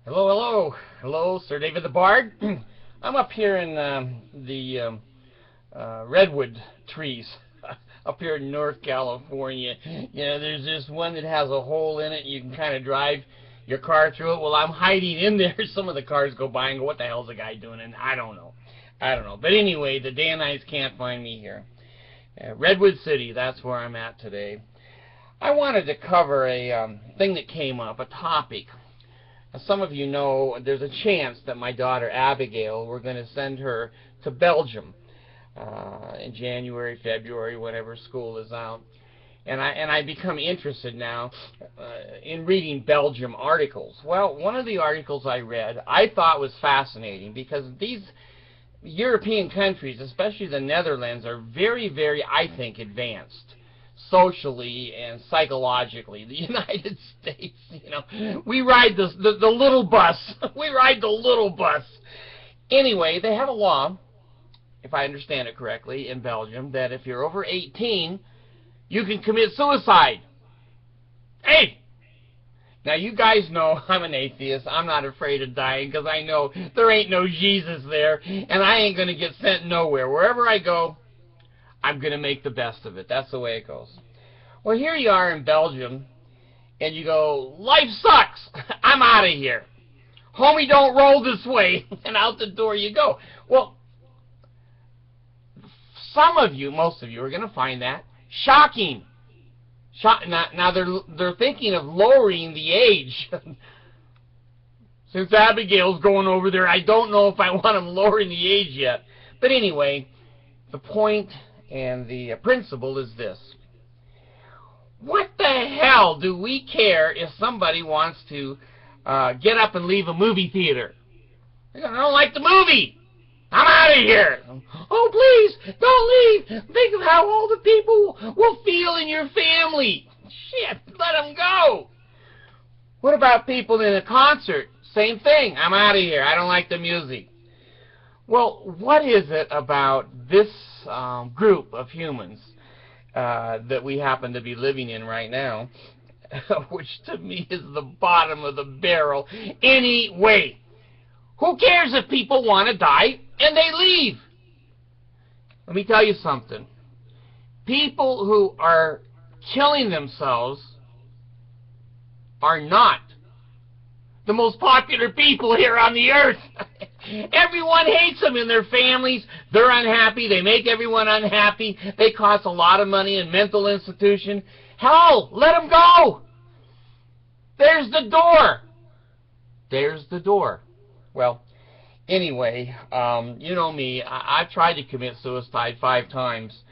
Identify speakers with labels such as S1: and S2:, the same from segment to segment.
S1: Hello, hello, hello, Sir David the Bard. I'm up here in the redwood trees up here in North California. There's this one that has a hole in it. You can kind of drive your car through it. Well, I'm hiding in there. Some of the cars go by and go, "What the hell's the guy doing?" And I don't know. But anyway, the Danites can't find me here. Redwood City, that's where I'm at today. I wanted to cover a thing that came up, a topic. As some of you know, there's a chance that my daughter Abigail, we're going to send her to Belgium in January, February, whenever school is out. And I become interested now in reading Belgium articles. Well, one of the articles I read I thought was fascinating because these European countries, especially the Netherlands, are very, very, I think, advanced socially and psychologically. The United States, we ride the little bus. We ride the little bus. Anyway, they have a law, if I understand it correctly, in Belgium, that if you're over 18, you can commit suicide. Hey! Now, you guys know I'm an atheist. I'm not afraid of dying because I know there ain't no Jesus there, and I ain't going to get sent nowhere. Wherever I go, I'm going to make the best of it. That's the way it goes. Well, here you are in Belgium, and you go, "Life sucks. I'm out of here. Homie, don't roll this way." And out the door you go. Well, some of you, most of you, are going to find that shocking. Now they're thinking of lowering the age. Since Abigail's going over there, I don't know if I want them lowering the age yet. But anyway, the point and the principle is this. What the hell do we care if somebody wants to get up and leave a movie theater? I don't like the movie. I'm out of here. "Oh, please, don't leave. Think of how all the people will feel in your family." Shit, let them go. What about people in a concert? Same thing. "I'm out of here. I don't like the music." Well, what is it about this group of humans that we happen to be living in right now, which to me is the bottom of the barrel anyway? Who cares if people want to die and they leave? Let me tell you something. People who are killing themselves are not the most popular people here on the earth. Everyone hates them in their families. They're unhappy. They make everyone unhappy. They cost a lot of money in mental institution. Hell, let them go. There's the door. There's the door. Well, anyway, you know me. I've tried to commit suicide 5 times.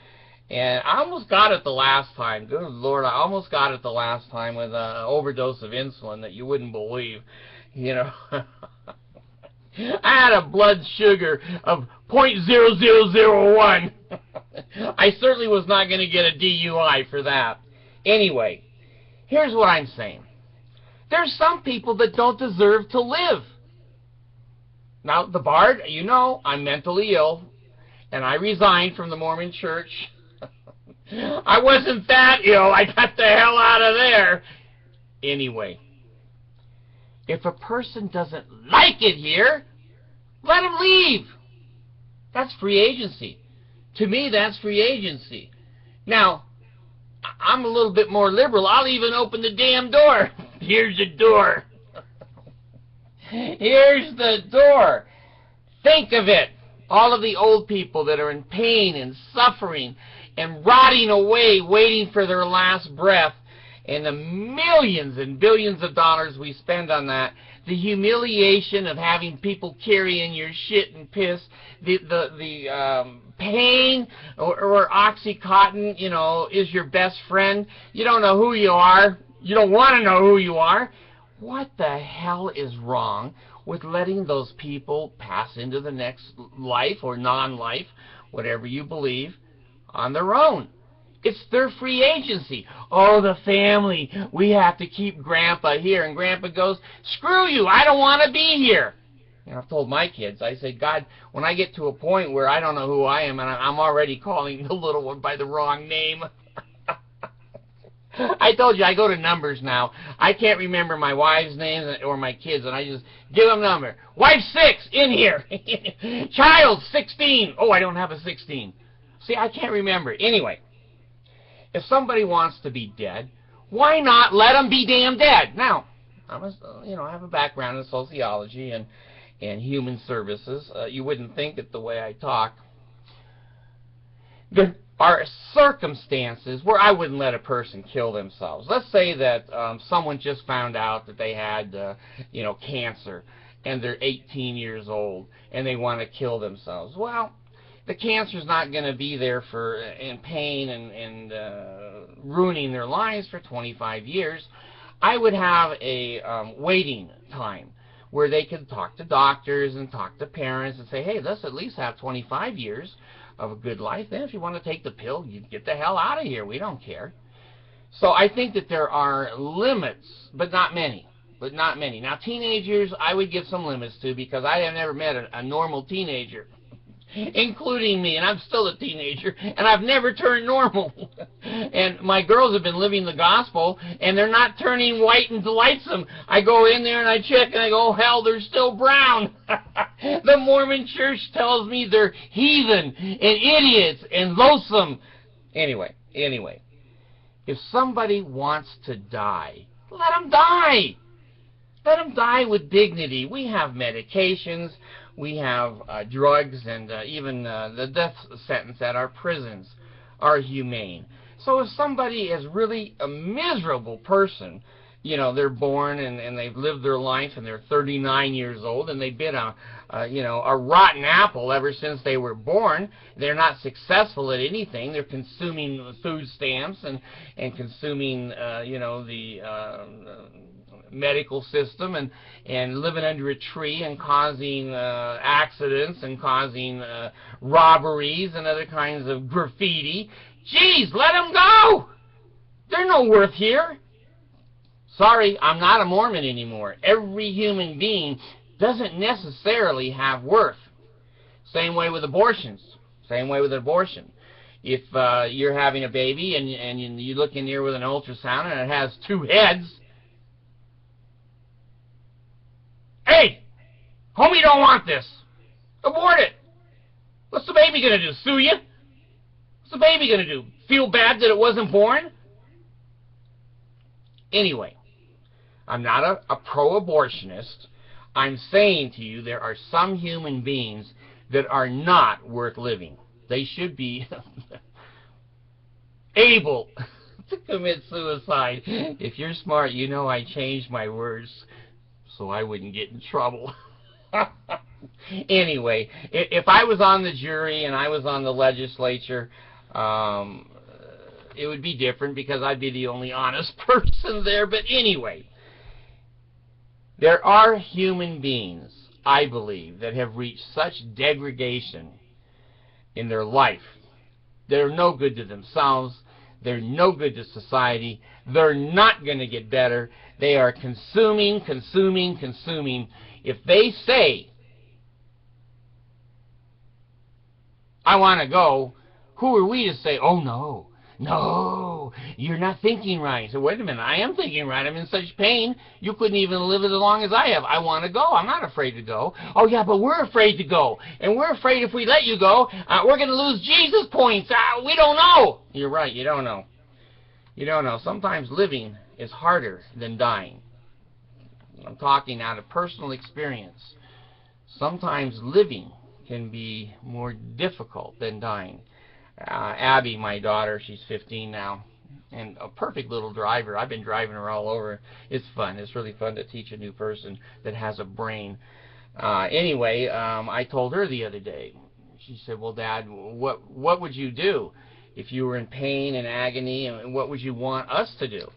S1: And I almoed got it the last time. Good Lord, I almost got it the last time with an overdose of insulin that you wouldn't believe. I had a blood sugar of 0.0001. I certainly was not going to get a DUI for that. Anyway, here's what I'm saying. There's some people that don't deserve to live. Now, the Bard, I'm mentally ill, and I resigned from the Mormon Church. I wasn't that ill. I got the hell out of there. Anyway, if a person doesn't like it here, let him leave. That's free agency. To me, that's free agency. Now, I'm a little bit more liberal. I'll even open the damn door. Here's the door. Here's the door. Think of it. All of the old people that are in pain and suffering and rotting away waiting for their last breath, and the millions and billions of dollars we spend on that, the humiliation of having people carrying your shit and piss, the pain, or Oxycontin, is your best friend. You don't know who you are. You don't want to know who you are. What the hell is wrong with letting those people pass into the next life or non-life, whatever you believe, on their own? It's their free agency. "Oh, the family, we have to keep Grandpa here." And Grandpa goes, "Screw you, I don't want to be here." And I've told my kids, I say, "God, when I get to a point where I don't know who I am and I'm already calling the little one by the wrong name, I told you I go to numbers now. I can't remember my wife's names or my kids, and I just give them a number. Wife 6, in here. Child 16. Oh, I don't have a 16. See, I can't remember. Anyway, if somebody wants to be dead, why not let them be damn dead? Now, I have a background in sociology and human services. You wouldn't think it the way I talk. There are circumstances where I wouldn't let a person kill themselves. Let's say that someone just found out that they had, cancer, and they're 18 years old, and they want to kill themselves. Well, the cancer's not going to be there in pain and ruining their lives for 25 years. I would have a waiting time where they could talk to doctors and talk to parents and say, hey, let's at least have 25 years of a good life. Then if you want to take the pill, you get the hell out of here. We don't care. So I think that there are limits, but not many. Now, teenagers, I would give some limits to, because I have never met a normal teenager, including me, and I'm still a teenager, and I've never turned normal. And my girls have been living the gospel, and they're not turning white and delightsome. I go in there and I check, and I go, oh, hell, they're still brown. The Mormon church tells me they're heathen and idiots and loathsome. Anyway, if somebody wants to die, let them die. Let them die with dignity. We have medications. We have drugs, and even the death sentence at our prisons are humane. So if somebody is really a miserable person, they're born and they've lived their life and they're 39 years old and they've been a rotten apple ever since they were born. They're not successful at anything. They're consuming food stamps and consuming, the medical system and living under a tree and causing accidents and causing robberies and other kinds of graffiti. Jeez, let them go! They're no worth here. Sorry, I'm not a Mormon anymore. Every human being doesn't necessarily have worth. Same way with abortions. Same way with abortion. If you're having a baby and you look in here with an ultrasound and it has 2 heads, hey, homie don't want this. Abort it. What's the baby going to do, sue you? What's the baby going to do, feel bad that it wasn't born? Anyway, I'm not a pro-abortionist. I'm saying to you there are some human beings that are not worth living. They should be able to commit suicide. If you're smart, you know I changed my words so I wouldn't get in trouble. Anyway, if I was on the jury and I was on the legislature, it would be different because I'd be the only honest person there. But anyway, there are human beings, I believe, that have reached such degradation in their life. They're no good to themselves. They're no good to society. They're not going to get better. They are consuming. If they say, I want to go, who are we to say, oh, no, you're not thinking right. So wait a minute, I am thinking right. I'm in such pain, you couldn't even live as long as I have. I want to go. I'm not afraid to go. Oh, yeah, but we're afraid to go. And we're afraid if we let you go, we're going to lose Jesus points. We don't know. You're right, you don't know. You don't know. Sometimes living is harder than dying. I'm talking out of personal experience. Sometimes living can be more difficult than dying. Abby, my daughter, she's 15 now, and a perfect little driver. I've been driving her all over. It's fun. It's really fun to teach a new person that has a brain. Anyway, I told her the other day. She said, well, Dad, what would you do if you were in pain and agony, and what would you want us to do?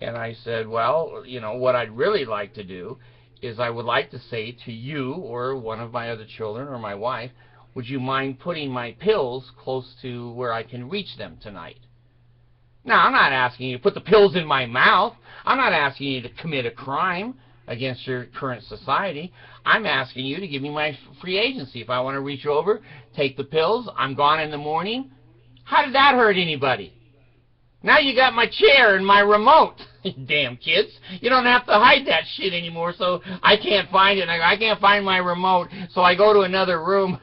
S1: And I said, well, what I'd really like to do is I would like to say to you or one of my other children or my wife, would you mind putting my pills close to where I can reach them tonight? Now, I'm not asking you to put the pills in my mouth. I'm not asking you to commit a crime against your current society. I'm asking you to give me my free agency. If I want to reach over, take the pills, I'm gone in the morning. How did that hurt anybody? Now you got my chair and my remote. Damn kids. You don't have to hide that shit anymore, so I can't find it. I can't find my remote, so I go to another room.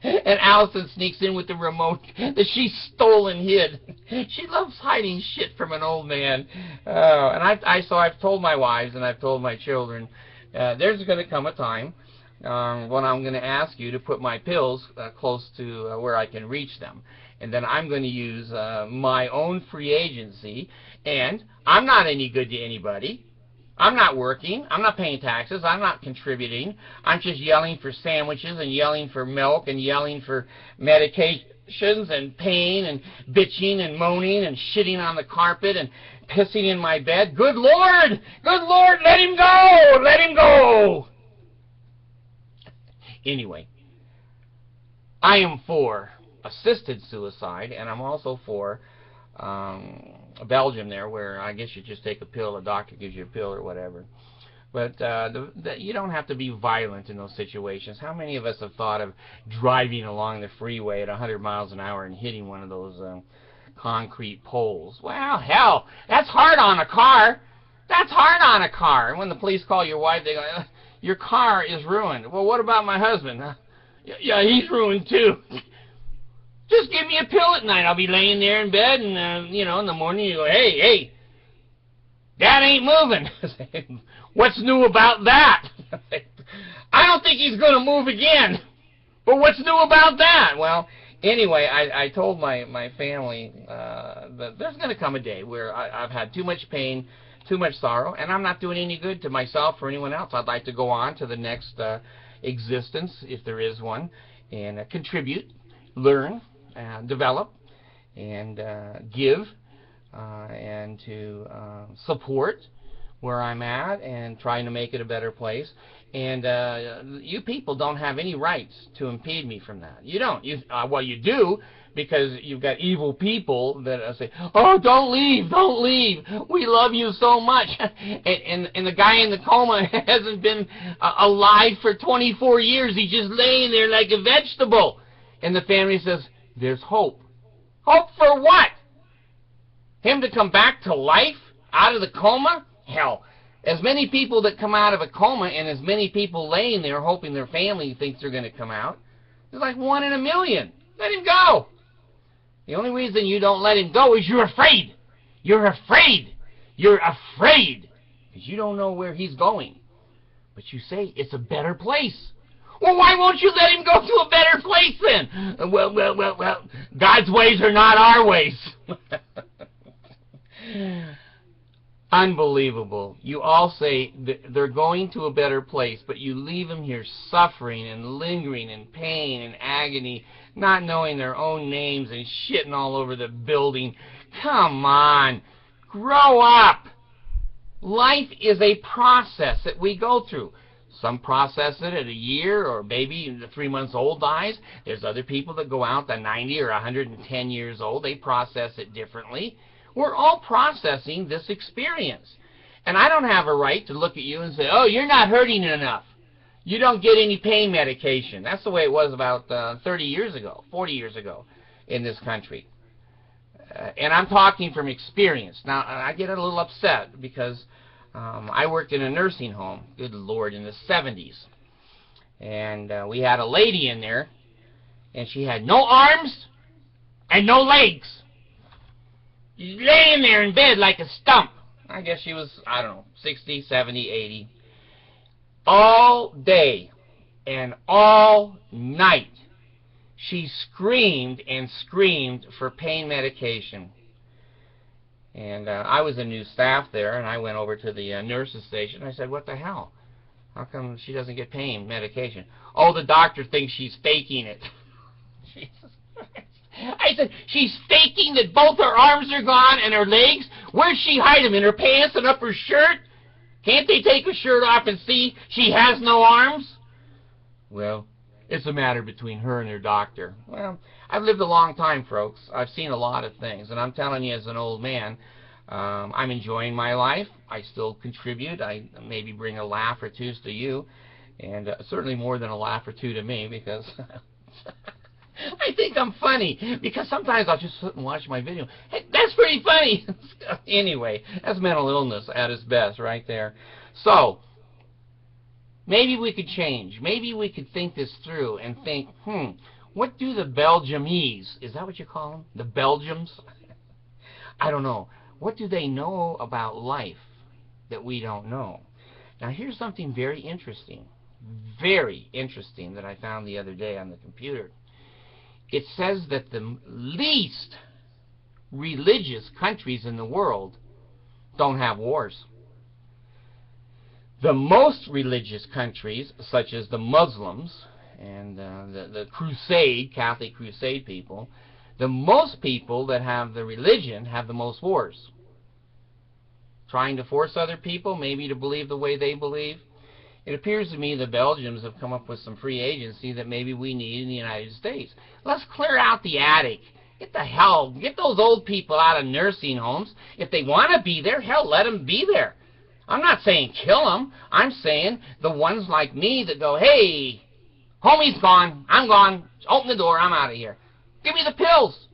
S1: And Allison sneaks in with the remote that she stole and hid. She loves hiding shit from an old man. And so I've told my wives and I've told my children, there's going to come a time when I'm going to ask you to put my pills close to where I can reach them. And then I'm going to use my own free agency. And I'm not any good to anybody. I'm not working. I'm not paying taxes. I'm not contributing. I'm just yelling for sandwiches and yelling for milk and yelling for medications and pain and bitching and moaning and shitting on the carpet and pissing in my bed. Good Lord! Good Lord, let him go! Let him go! Anyway, I am for assisted suicide, and I'm also for Belgium there, where I guess you just take a pill, a doctor gives you a pill or whatever. But you don't have to be violent in those situations. How many of us have thought of driving along the freeway at 100 miles an hour and hitting one of those concrete poles? Well, hell, that's hard on a car. That's hard on a car. And when the police call your wife, they go, your car is ruined. Well, what about my husband? Yeah, he's ruined too. Just give me a pill at night. I'll be laying there in bed, and, you know, in the morning you go, hey, Dad ain't moving. What's new about that? I don't think he's going to move again. But what's new about that? Well, anyway, I told my family that there's going to come a day where I've had too much pain, too much sorrow, and I'm not doing any good to myself or anyone else. I'd like to go on to the next existence, if there is one, and contribute, learn, develop, and give, and to support where I'm at and trying to make it a better place. And you people don't have any rights to impede me from that. You don't. Well, you do, because you've got evil people that say, oh, don't leave, don't leave. We love you so much. And the guy in the coma hasn't been alive for 24 years. He's just laying there like a vegetable. And the family says, there's hope. Hope for what? Him to come back to life out of the coma? Hell, as many people that come out of a coma and as many people laying there hoping their family thinks they're going to come out, there's like 1 in a million. Let him go. The only reason you don't let him go is you're afraid. You're afraid. You're afraid. Because you don't know where he's going. But you say it's a better place. Well, why won't you let him go to a better place then? Well, God's ways are not our ways. Unbelievable. You all say they're going to a better place, but you leave them here suffering and lingering in pain and agony, not knowing their own names and shitting all over the building. Come on. Grow up. Life is a process that we go through. Some process it at a year, or baby 3 months old dies. There's other people that go out at 90 or 110 years old. They process it differently. We're all processing this experience. And I don't have a right to look at you and say, oh, you're not hurting enough. You don't get any pain medication. That's the way it was about 30 years ago, 40 years ago in this country. And I'm talking from experience. Now, I get a little upset because I worked in a nursing home, good Lord, in the 70s. And we had a lady in there, and she had no arms and no legs. She's laying there in bed like a stump. I guess she was, I don't know, 60, 70, 80. All day and all night, she screamed and screamed for pain medication. And I was a new staff there, and I went over to the nurse's station. I said, what the hell? How come she doesn't get pain medication? Oh, the doctor thinks she's faking it. Jesus Christ. I said, she's faking that both her arms are gone and her legs? Where's she hide them? In her pants and up her shirt? Can't they take her shirt off and see she has no arms? Well, it's a matter between her and her doctor. Well, I've lived a long time, folks. I've seen a lot of things. And I'm telling you, as an old man, I'm enjoying my life. I still contribute. I maybe bring a laugh or two to you. And certainly more than a laugh or two to me, because I think I'm funny because sometimes I'll just sit and watch my video. Hey, that's pretty funny. Anyway, that's mental illness at its best right there. So, maybe we could change. Maybe we could think this through and think, what do the Belgiumese, is that what you call them? The Belgians? I don't know. What do they know about life that we don't know? Now, here's something very interesting that I found the other day on the computer. It says that the least religious countries in the world don't have wars. The most religious countries, such as the Muslims and the Crusade, Catholic Crusade people, the most people that have the religion have the most wars. Trying to force other people maybe to believe the way they believe. It appears to me the Belgians have come up with some free agency that maybe we need in the United States. Let's clear out the attic. Get those old people out of nursing homes. If they want to be there, hell, let them be there. I'm not saying kill them. I'm saying the ones like me that go, hey, homie's gone, I'm gone, open the door, I'm out of here. Give me the pills.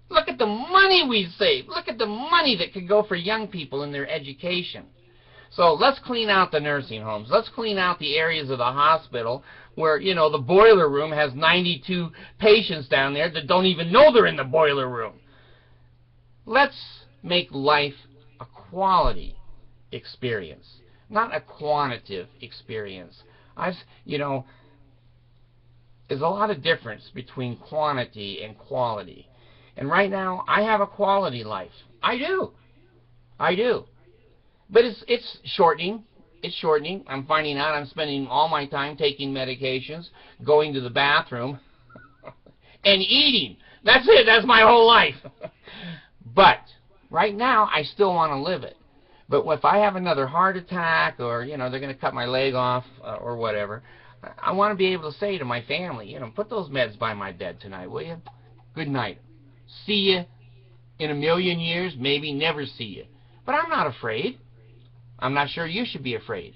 S1: Look at the money we've saved. Look at the money that could go for young people in their education. So let's clean out the nursing homes. Let's clean out the areas of the hospital where, you know, the boiler room has 92 patients down there that don't even know they're in the boiler room. Let's make life a quality experience, not a quantitative experience. There's a lot of difference between quantity and quality. And right now, I have a quality life. I do. But it's shortening. It's shortening. I'm finding out I'm spending all my time taking medications, going to the bathroom, and eating. That's it. That's my whole life. But right now, I still want to live it. But if I have another heart attack, or, you know, they're going to cut my leg off, or whatever, I want to be able to say to my family, you know, put those meds by my bed tonight, will you? Good night. See you in a million years, maybe never see you. But I'm not afraid. I'm not sure you should be afraid.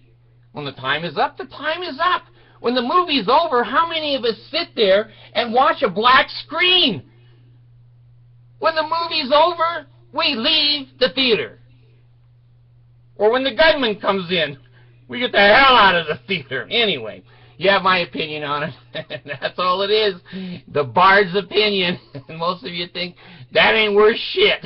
S1: When the time is up, the time is up. When the movie's over, how many of us sit there and watch a black screen? When the movie's over, we leave the theater. Or when the gunman comes in, we get the hell out of the theater. Anyway, you have my opinion on it. That's all it is. The bard's opinion. And most of you think that ain't worth shit.